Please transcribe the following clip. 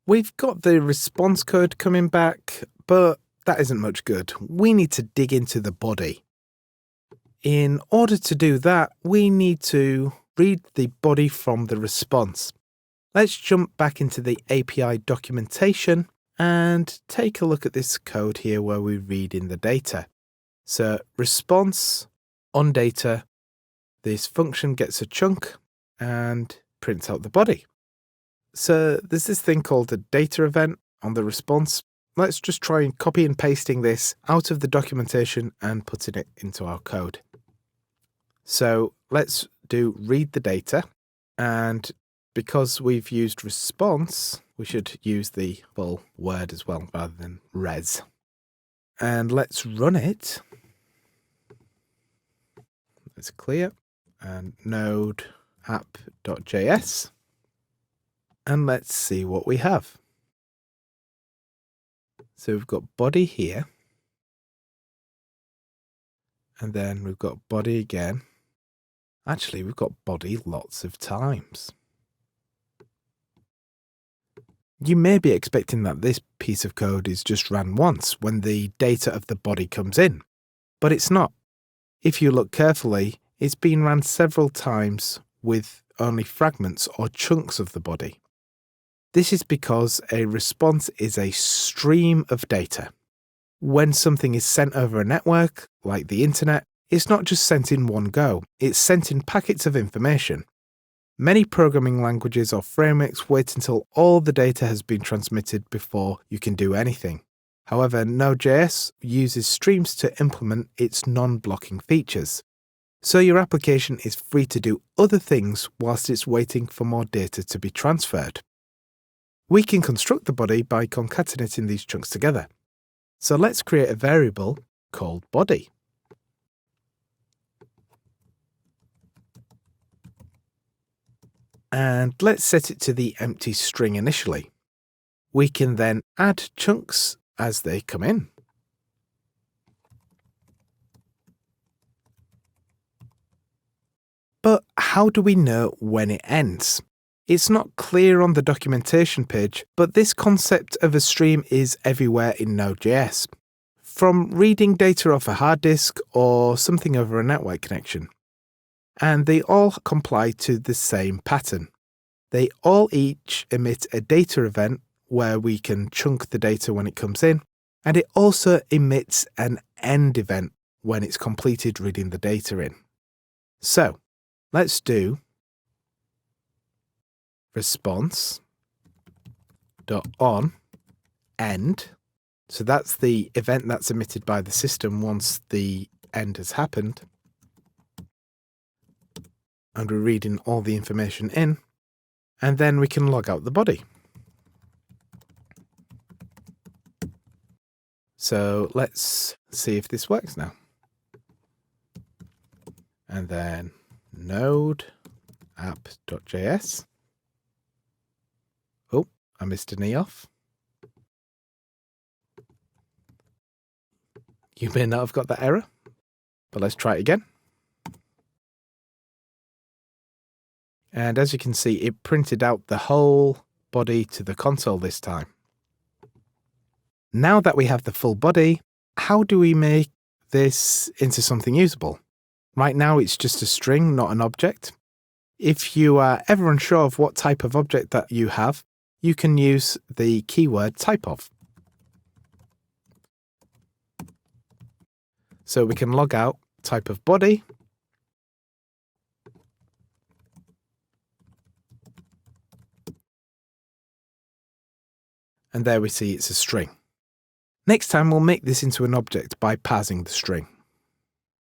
We've got the response code coming back, but that isn't much good. We need to dig into the body. In order to do that, we need to read the body from the response. Let's jump back into the API documentation and take a look at this code here where we read in the data. So response on data, this function gets a chunk and prints out the body. So there's this thing called a data event on the response. Let's just try and copy and pasting this out of the documentation and putting it into our code. So let's do read the data, and because we've used response, we should use the full word as well rather than res. And let's run it. Let's clear and node app.js. And let's see what we have. So we've got body here. And then we've got body again. Actually, we've got body lots of times. You may be expecting that this piece of code is just ran once when the data of the body comes in, but it's not. If you look carefully, it's been ran several times with only fragments or chunks of the body. This is because a response is a stream of data. When something is sent over a network, like the internet, it's not just sent in one go, it's sent in packets of information. Many programming languages or frameworks wait until all the data has been transmitted before you can do anything. However, Node.js uses streams to implement its non-blocking features. So your application is free to do other things whilst it's waiting for more data to be transferred. We can construct the body by concatenating these chunks together. So let's create a variable called body. And let's set it to the empty string initially. We can then add chunks as they come in. But how do we know when it ends? It's not clear on the documentation page, but this concept of a stream is everywhere in Node.js, from reading data off a hard disk or something over a network connection. And they all comply to the same pattern. They all each emit a data event where we can chunk the data when it comes in, and it also emits an end event when it's completed reading the data in. So let's do response.on end. So that's the event that's emitted by the system once the end has happened. And we're reading all the information in, and then we can log out the body. So let's see if this works now. And then node app.js. Oh, I missed an E off. You may not have got that error, but let's try it again. And as you can see, it printed out the whole body to the console this time. Now that we have the full body, how do we make this into something usable? Right now, it's just a string, not an object. If you are ever unsure of what type of object that you have, you can use the keyword typeof. So we can log out type of body. And there we see it's a string. Next time we'll make this into an object by parsing the string.